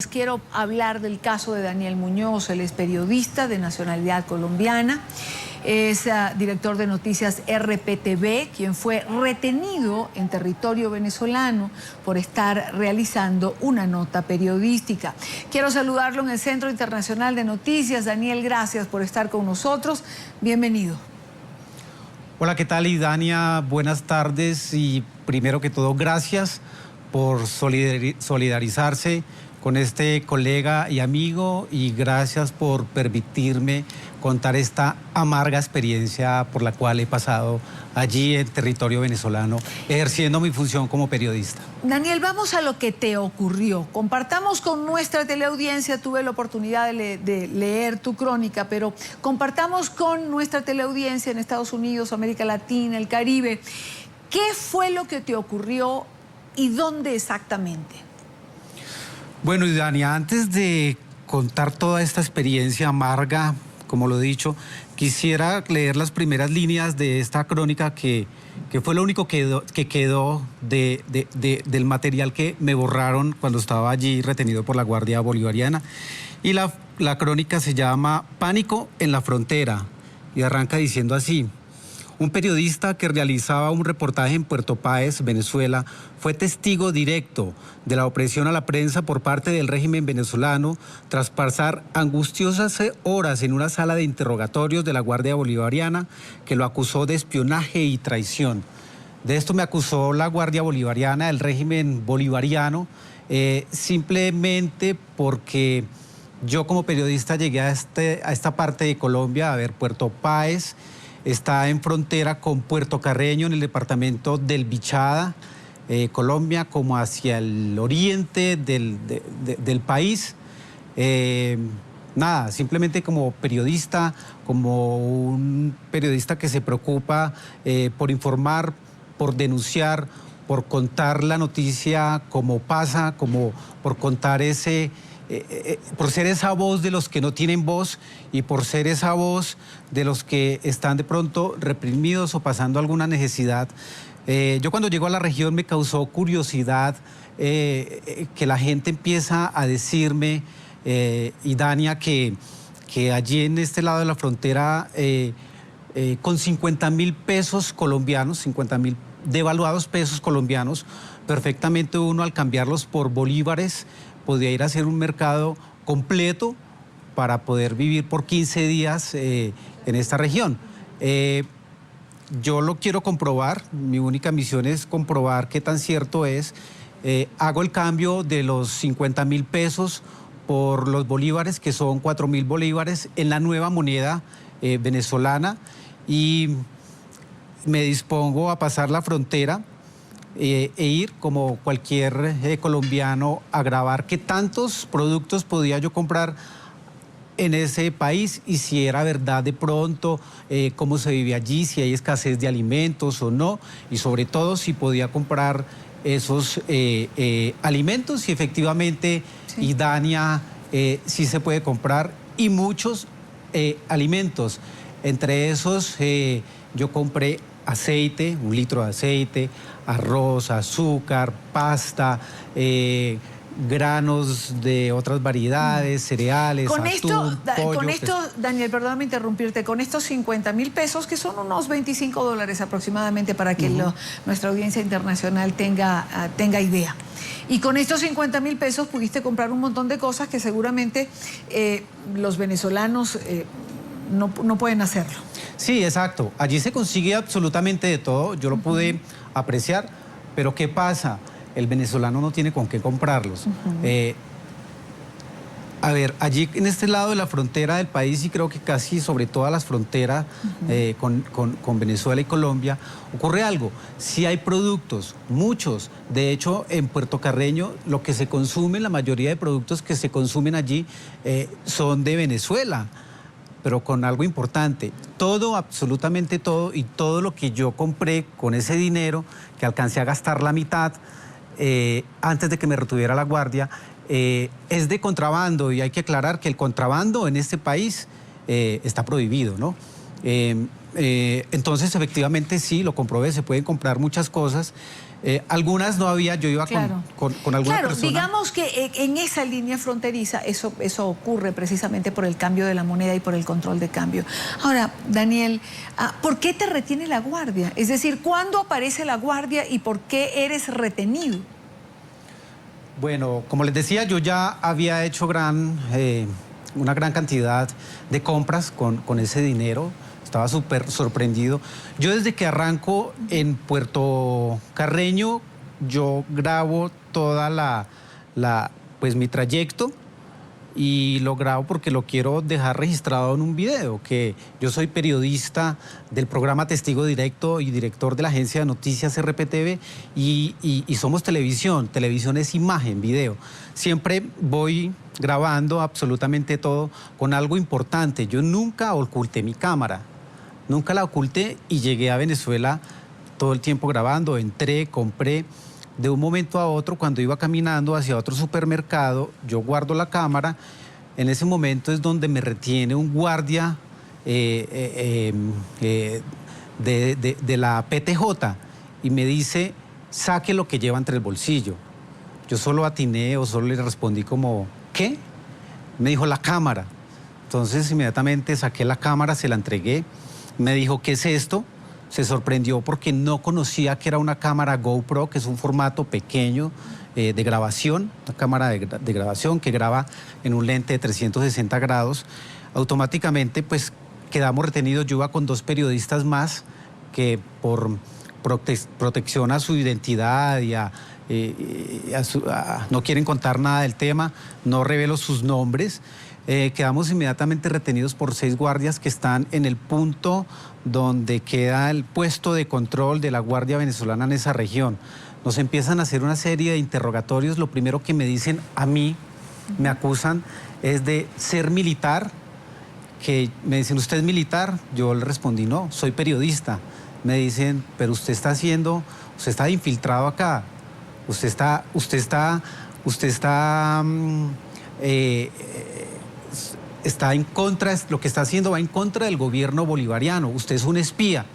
Quiero hablar del caso de Daniel Muñoz. Él es periodista de nacionalidad colombiana, es director de noticias RPTV, quien fue retenido en territorio venezolano por estar realizando una nota periodística. Quiero saludarlo en el Centro Internacional de Noticias. Daniel, gracias por estar con nosotros. Bienvenido. Hola, ¿qué tal, Idania? Buenas tardes y primero que todo, gracias por solidarizarse con este colega y amigo, y gracias por permitirme contar esta amarga experiencia por la cual he pasado allí en territorio venezolano, ejerciendo mi función como periodista. Daniel, vamos a lo que te ocurrió. Compartamos con nuestra teleaudiencia, tuve la oportunidad de leer tu crónica, pero compartamos con nuestra teleaudiencia en Estados Unidos, América Latina, el Caribe. ¿Qué fue lo que te ocurrió y dónde exactamente? Bueno, Idania, antes de contar toda esta experiencia amarga, como lo he dicho, quisiera leer las primeras líneas de esta crónica que fue lo único que quedó del material que me borraron cuando estaba allí retenido por la Guardia Bolivariana. Y la crónica se llama Pánico en la frontera y arranca diciendo así: un periodista que realizaba un reportaje en Puerto Páez, Venezuela, fue testigo directo de la opresión a la prensa por parte del régimen venezolano tras pasar angustiosas horas en una sala de interrogatorios de la Guardia Bolivariana, que lo acusó de espionaje y traición. De esto me acusó la Guardia Bolivariana, el régimen bolivariano, simplemente porque yo como periodista llegué a esta parte de Colombia, a ver, Puerto Páez está en frontera con Puerto Carreño, en el departamento del Bichada, Colombia, como hacia el oriente del país. Nada, simplemente como periodista, como un periodista que se preocupa por informar, por denunciar, por contar la noticia como pasa, como por contar por ser esa voz de los que no tienen voz y por ser esa voz de los que están de pronto reprimidos o pasando alguna necesidad. Yo cuando llego a la región me causó curiosidad que la gente empieza a decirme, Idania, que allí en este lado de la frontera, con 50.000 pesos colombianos, 50.000 devaluados pesos colombianos, perfectamente uno al cambiarlos por bolívares podía ir a hacer un mercado completo para poder vivir por 15 días en esta región. Yo lo quiero comprobar, mi única misión es comprobar qué tan cierto es. Hago el cambio de los 50.000 pesos por los bolívares, que son 4.000 bolívares, en la nueva moneda venezolana, y me dispongo a pasar la frontera e ir como cualquier colombiano a grabar qué tantos productos podía yo comprar en ese país y si era verdad de pronto cómo se vive allí, si hay escasez de alimentos o no, y sobre todo si podía comprar esos alimentos, y efectivamente, sí, Idania, sí se puede comprar, y muchos alimentos. Entre esos yo compré aceite, 1 litro de aceite, arroz, azúcar, pasta, granos de otras variedades, cereales, atún, pollo. Con esto, Daniel, perdóname interrumpirte, con estos 50.000 pesos, que son unos $25 aproximadamente, para que nuestra audiencia internacional tenga idea. Y con estos 50.000 pesos pudiste comprar un montón de cosas que seguramente los venezolanos no pueden hacerlo. Sí, exacto. Allí se consigue absolutamente de todo. Yo lo pude apreciar, pero ¿qué pasa? El venezolano no tiene con qué comprarlos. A ver, allí en este lado de la frontera del país, y creo que casi sobre todas las fronteras con Venezuela y Colombia, ocurre algo. Sí hay productos, muchos. De hecho, en Puerto Carreño, lo que se consume, la mayoría de productos que se consumen allí son de Venezuela. Pero con algo importante, todo, absolutamente todo, y todo lo que yo compré con ese dinero, que alcancé a gastar la mitad antes de que me retuviera la guardia, es de contrabando, y hay que aclarar que el contrabando en este país está prohibido, ¿no? Entonces, efectivamente, sí, lo comprobé, se pueden comprar muchas cosas, Algunas no había, yo iba Claro. con alguna Claro, persona. digamos que en esa línea fronteriza eso ocurre precisamente por el cambio de la moneda y por el control de cambio. Ahora, Daniel, ¿por qué te retiene la guardia? Es decir, ¿cuándo aparece la guardia y por qué eres retenido? Bueno, como les decía, yo ya había hecho una gran cantidad de compras con ese dinero. Estaba súper sorprendido. Yo desde que arranco en Puerto Carreño, yo grabo toda pues mi trayecto y lo grabo porque lo quiero dejar registrado en un video, que yo soy periodista del programa Testigo Directo y director de la agencia de noticias RPTV y somos televisión. Televisión es imagen, video. Siempre voy grabando absolutamente todo con algo importante. Yo nunca oculté mi cámara. Nunca la oculté y llegué a Venezuela todo el tiempo grabando. Entré, compré. De un momento a otro, cuando iba caminando hacia otro supermercado, yo guardo la cámara. En ese momento es donde me retiene un guardia de la PTJ y me dice, saque lo que lleva entre el bolsillo. Yo solo atiné o solo le respondí como, ¿qué? Me dijo, la cámara. Entonces inmediatamente saqué la cámara, se la entregué. Me dijo, ¿qué es esto? Se sorprendió porque no conocía que era una cámara GoPro, que es un formato pequeño de grabación, una cámara de grabación que graba en un lente de 360 grados. Automáticamente, pues, quedamos retenidos. Yo iba con 2 periodistas más que por protección a su identidad y no quieren contar nada del tema, no revelo sus nombres. Quedamos inmediatamente retenidos por 6 guardias que están en el punto donde queda el puesto de control de la Guardia Venezolana en esa región. Nos empiezan a hacer una serie de interrogatorios. Lo primero que me dicen a mí, me acusan, es de ser militar. Que me dicen, ¿usted es militar? Yo le respondí, no, soy periodista. Me dicen, pero usted está infiltrado acá. Está en contra, lo que está haciendo va en contra del gobierno bolivariano. Usted es un espía.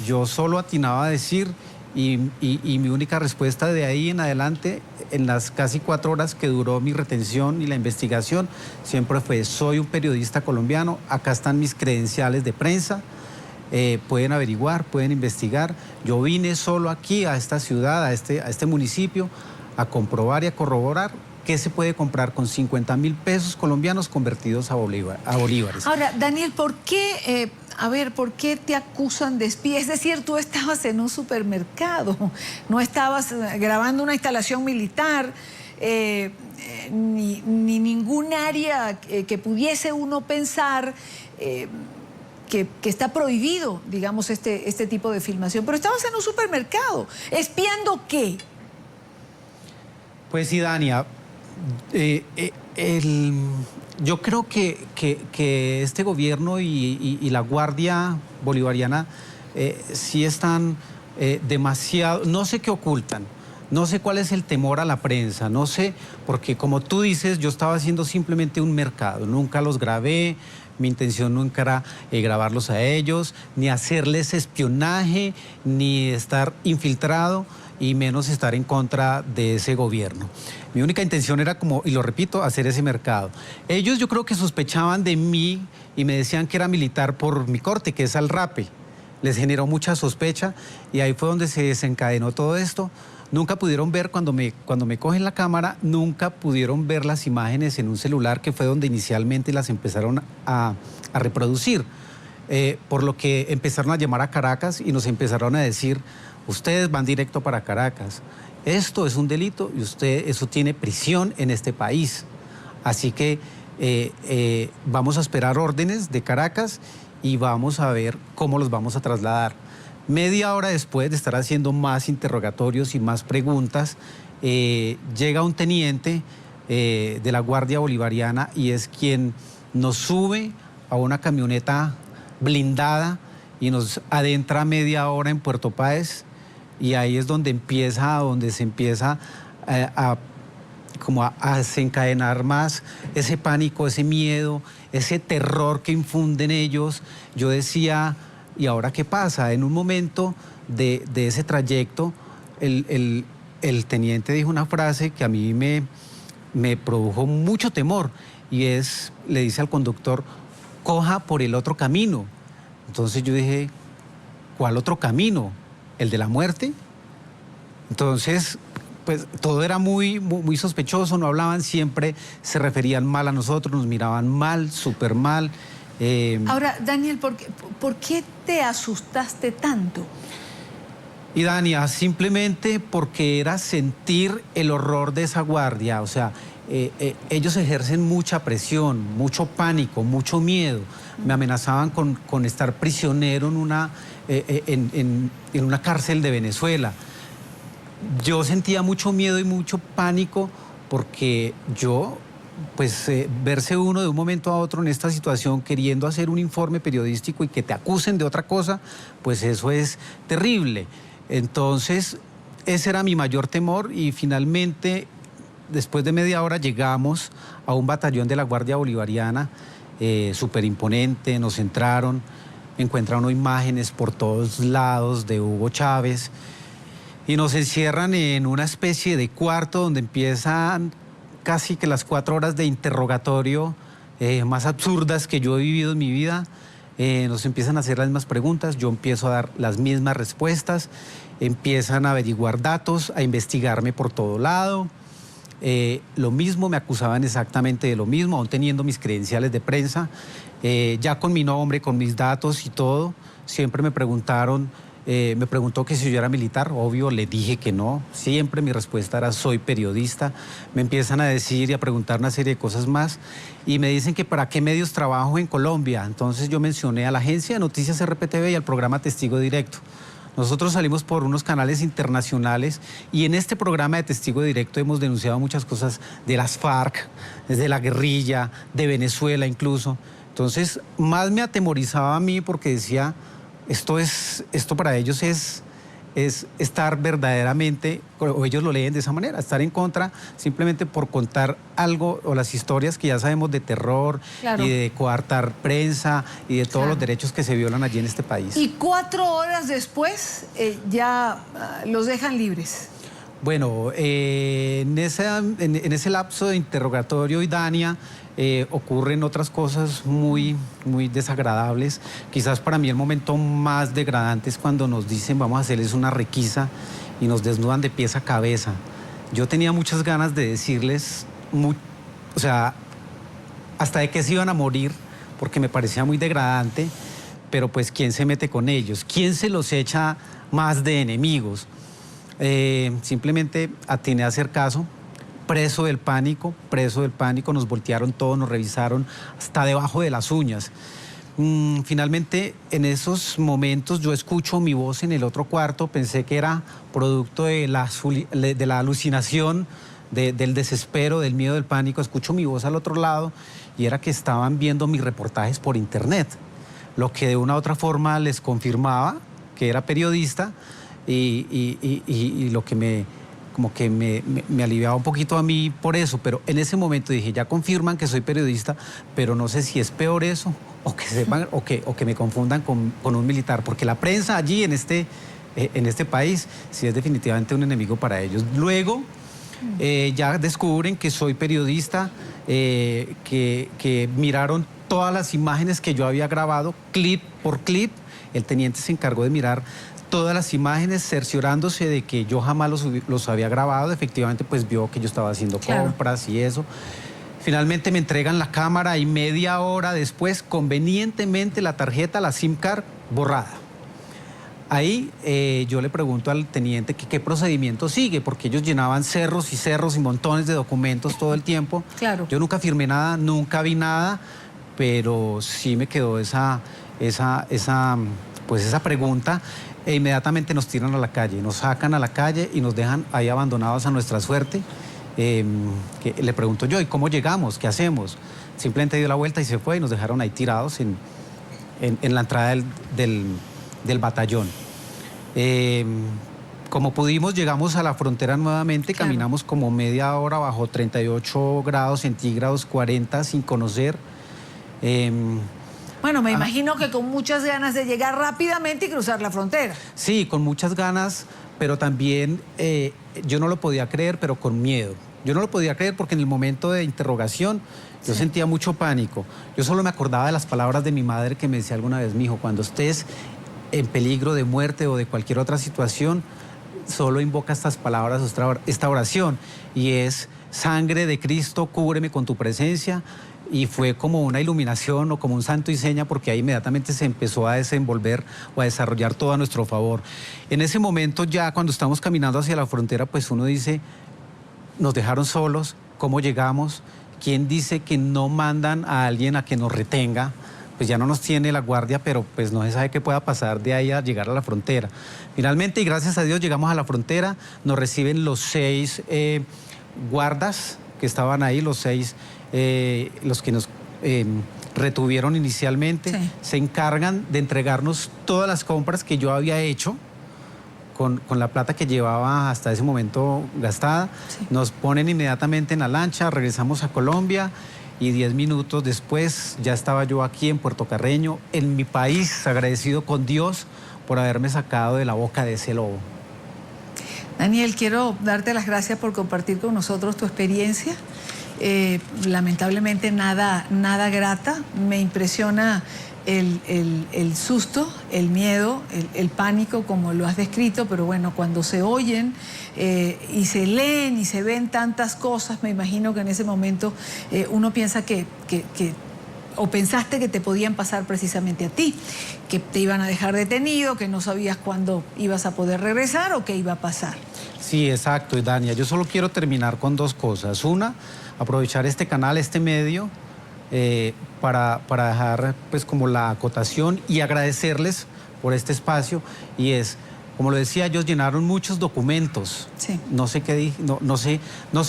Yo solo atinaba a decir, y mi única respuesta de ahí en adelante, en las casi 4 horas que duró mi retención y la investigación, siempre fue, soy un periodista colombiano, acá están mis credenciales de prensa, pueden averiguar, pueden investigar. Yo vine solo aquí a esta ciudad, a este municipio, a comprobar y a corroborar qué se puede comprar con 50.000 pesos colombianos convertidos a bolívares. Ahora, Daniel, ¿por qué te acusan de espía? Es decir, tú estabas en un supermercado, no estabas grabando una instalación militar, ni ningún área que pudiese uno pensar que está prohibido, digamos, este tipo de filmación. Pero estabas en un supermercado, ¿espiando qué? Pues sí, Dania. Yo creo que este gobierno y la Guardia Bolivariana sí están demasiado, no sé qué ocultan, no sé cuál es el temor a la prensa, no sé, porque como tú dices, yo estaba haciendo simplemente un mercado, nunca los grabé, mi intención nunca era grabarlos a ellos, ni hacerles espionaje, ni estar infiltrado, y menos estar en contra de ese gobierno. Mi única intención era, como, y lo repito, hacer ese mercado. Ellos yo creo que sospechaban de mí y me decían que era militar por mi corte, que es al rape. Les generó mucha sospecha y ahí fue donde se desencadenó todo esto. Nunca pudieron ver, cuando me cogen la cámara, nunca pudieron ver las imágenes en un celular, que fue donde inicialmente las empezaron a reproducir. Por lo que empezaron a llamar a Caracas y nos empezaron a decir, ustedes van directo para Caracas. Esto es un delito y eso tiene prisión en este país. Así que vamos a esperar órdenes de Caracas y vamos a ver cómo los vamos a trasladar. Media hora después de estar haciendo más interrogatorios y más preguntas, llega un teniente de la Guardia Bolivariana y es quien nos sube a una camioneta blindada y nos adentra media hora en Puerto Páez. Y ahí es donde se empieza a desencadenar más ese pánico, ese miedo, ese terror que infunden ellos. Yo decía, ¿y ahora qué pasa? En un momento de ese trayecto, el teniente dijo una frase que a mí me produjo mucho temor, y le dice al conductor: coja por el otro camino. Entonces yo dije: ¿cuál otro camino? ¿El de la muerte? Entonces, pues todo era muy sospechoso, no hablaban, siempre se referían mal a nosotros, nos miraban mal, súper mal. Ahora, Daniel, ¿por qué te asustaste tanto? Y Dania, simplemente porque era sentir el horror de esa guardia. O sea, ellos ejercen mucha presión, mucho pánico, mucho miedo. Me amenazaban con estar prisionero en una cárcel de Venezuela. Yo sentía mucho miedo y mucho pánico porque verse uno de un momento a otro en esta situación queriendo hacer un informe periodístico y que te acusen de otra cosa, pues eso es terrible. Entonces, ese era mi mayor temor, y finalmente, después de media hora, llegamos a un batallón de la Guardia Bolivariana, súper imponente. Nos entraron, encuentraron imágenes por todos lados de Hugo Chávez, y nos encierran en una especie de cuarto donde empiezan casi que las 4 horas de interrogatorio más absurdas que yo he vivido en mi vida. Nos empiezan a hacer las mismas preguntas, yo empiezo a dar las mismas respuestas, empiezan a averiguar datos, a investigarme por todo lado. Lo mismo, me acusaban exactamente de lo mismo, aún teniendo mis credenciales de prensa, ya con mi nombre, con mis datos y todo. Siempre me preguntó que si yo era militar. Obvio, le dije que no. Siempre mi respuesta era: soy periodista. Me empiezan a decir y a preguntar una serie de cosas más, y me dicen que para qué medios trabajo en Colombia. Entonces yo mencioné a la agencia de noticias RPTV y al programa Testigo Directo. Nosotros salimos por unos canales internacionales, y en este programa de Testigo Directo hemos denunciado muchas cosas de las FARC, desde la guerrilla, de Venezuela incluso. Entonces, más me atemorizaba a mí, porque decía: esto para ellos es estar verdaderamente, o ellos lo leen de esa manera, estar en contra simplemente por contar algo, o las historias que ya sabemos de terror, claro, y de coartar prensa y de todos, claro, los derechos que se violan allí en este país. Y 4 horas después ya los dejan libres. Bueno, en ese lapso de interrogatorio, y Dania, ocurren otras cosas muy desagradables. Quizás para mí el momento más degradante es cuando nos dicen: vamos a hacerles una requisa, y nos desnudan de pies a cabeza. Yo tenía muchas ganas de decirles, o sea, hasta de que se iban a morir, porque me parecía muy degradante, pero pues ¿quién se mete con ellos? ¿Quién se los echa más de enemigos? Simplemente atiné a hacer caso. Preso del pánico, nos voltearon todo, nos revisaron hasta debajo de las uñas. Finalmente, en esos momentos, yo escucho mi voz en el otro cuarto. Pensé que era producto de la alucinación, del desespero, del miedo, del pánico. Escucho mi voz al otro lado, y era que estaban viendo mis reportajes por internet, lo que de una u otra forma les confirmaba que era periodista, y lo que me aliviaba un poquito a mí por eso. Pero en ese momento dije: ya confirman que soy periodista, pero no sé si es peor eso, o que sepan, o que me confundan con un militar, porque la prensa allí en este país sí es definitivamente un enemigo para ellos. Luego ya descubren que soy periodista, que miraron todas las imágenes que yo había grabado, clip por clip. El teniente se encargó de mirar todas las imágenes, cerciorándose de que yo jamás los había grabado. Efectivamente, pues vio que yo estaba haciendo compras y eso. Finalmente me entregan la cámara, y media hora después, convenientemente, la tarjeta, la SIM card, borrada. Ahí yo le pregunto al teniente que qué procedimiento sigue, porque ellos llenaban cerros y cerros y montones de documentos todo el tiempo. Claro. Yo nunca firmé nada, nunca vi nada, pero sí me quedó esa pregunta. E inmediatamente nos tiran a la calle, nos sacan a la calle y nos dejan ahí abandonados a nuestra suerte. Que le pregunto yo: ¿y cómo llegamos? ¿Qué hacemos? Simplemente dio la vuelta y se fue, y nos dejaron ahí tirados en la entrada del batallón. Como pudimos, llegamos a la frontera nuevamente. Claro. Caminamos como media hora bajo 38 grados centígrados, 40, sin conocer. Bueno, me imagino que con muchas ganas de llegar rápidamente y cruzar la frontera. Sí, con muchas ganas, pero también yo no lo podía creer, pero con miedo. Yo no lo podía creer porque en el momento de interrogación yo sentía mucho pánico. Yo solo me acordaba de las palabras de mi madre que me decía alguna vez: mi hijo, cuando estés en peligro de muerte o de cualquier otra situación, solo invoca estas palabras, esta oración, y es: sangre de Cristo, cúbreme con tu presencia. Y fue como una iluminación o como un santo y seña, porque ahí inmediatamente se empezó a desenvolver o a desarrollar todo a nuestro favor. En ese momento, ya cuando estamos caminando hacia la frontera, pues uno dice: nos dejaron solos, ¿cómo llegamos? ¿Quién dice que no mandan a alguien a que nos retenga? Pues ya no nos tiene la guardia, pero pues no se sabe qué pueda pasar de ahí a llegar a la frontera. Finalmente, y gracias a Dios, llegamos a la frontera, nos reciben los 6 guardas que estaban ahí, los 6, los que nos retuvieron inicialmente, Sí. se encargan de entregarnos todas las compras que yo había hecho con la plata que llevaba hasta ese momento gastada. Sí. Nos ponen inmediatamente en la lancha, regresamos a Colombia y 10 minutos después ya estaba yo aquí en Puerto Carreño, en mi país, agradecido con Dios por haberme sacado de la boca de ese lobo. Daniel, quiero darte las gracias por compartir con nosotros tu experiencia. Lamentablemente nada grata. Me impresiona el susto, el miedo, el pánico, como lo has descrito, pero bueno, cuando se oyen y se leen y se ven tantas cosas, me imagino que en ese momento uno piensa o pensaste que te podían pasar precisamente a ti, que te iban a dejar detenido, que no sabías cuándo ibas a poder regresar o qué iba a pasar. Sí, exacto, y Dania, yo solo quiero terminar con 2 cosas. Una, aprovechar este canal, este medio, para dejar pues como la acotación y agradecerles por este espacio, y es, como lo decía, ellos llenaron muchos documentos. Sí. No sé qué no sé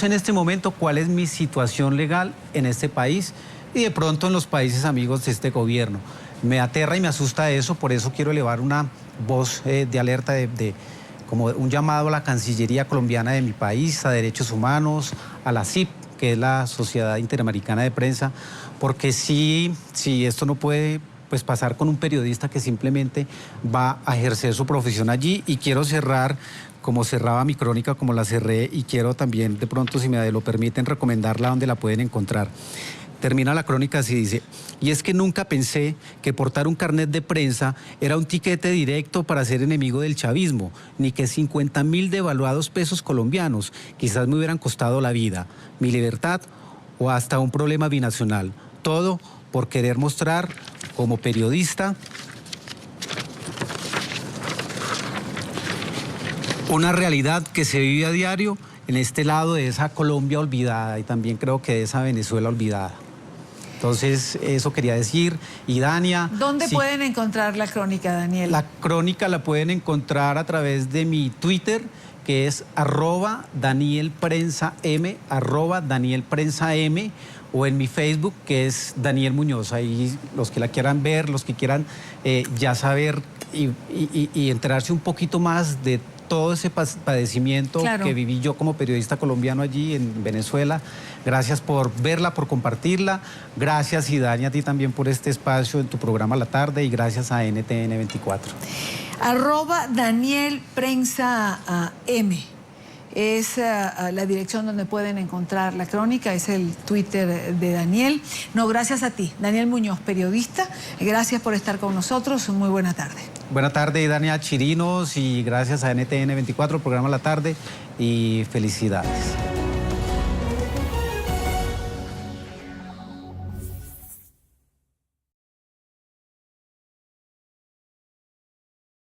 en este momento cuál es mi situación legal en este país y de pronto en los países amigos de este gobierno. Me aterra y me asusta eso, por eso quiero elevar una voz de alerta, como un llamado a la Cancillería colombiana de mi país, a Derechos Humanos, a la CIP, que es la Sociedad Interamericana de Prensa, porque sí, esto no puede pues pasar con un periodista que simplemente va a ejercer su profesión allí. Y quiero cerrar como cerraba mi crónica, como la cerré, y quiero también, de pronto, si me lo permiten, recomendarla donde la pueden encontrar. Termina la crónica así, dice: y es que nunca pensé que portar un carnet de prensa era un tiquete directo para ser enemigo del chavismo, ni que 50.000 devaluados pesos colombianos quizás me hubieran costado la vida, mi libertad o hasta un problema binacional. Todo por querer mostrar, como periodista, una realidad que se vive a diario en este lado de esa Colombia olvidada, y también creo que de esa Venezuela olvidada. Entonces, eso quería decir. Y Dania... ¿Dónde pueden encontrar la crónica, Daniel? La crónica la pueden encontrar a través de mi Twitter, que es @DanielPrensaM, @DanielPrensaM, o en mi Facebook, que es Daniel Muñoz. Ahí los que la quieran ver, los que quieran ya saber y enterarse un poquito más de todo ese padecimiento, claro, que viví yo como periodista colombiano allí en Venezuela. Gracias por verla, por compartirla. Gracias, Idania, a ti también por este espacio en tu programa La Tarde, y gracias a NTN 24. @DanielPrensaM es la dirección donde pueden encontrar la crónica, es el Twitter de Daniel. No, gracias a ti, Daniel Muñoz, periodista. Gracias por estar con nosotros. Muy buena tarde. Buena tarde, Dania Chirinos, y gracias a NTN 24, programa La Tarde, y felicidades.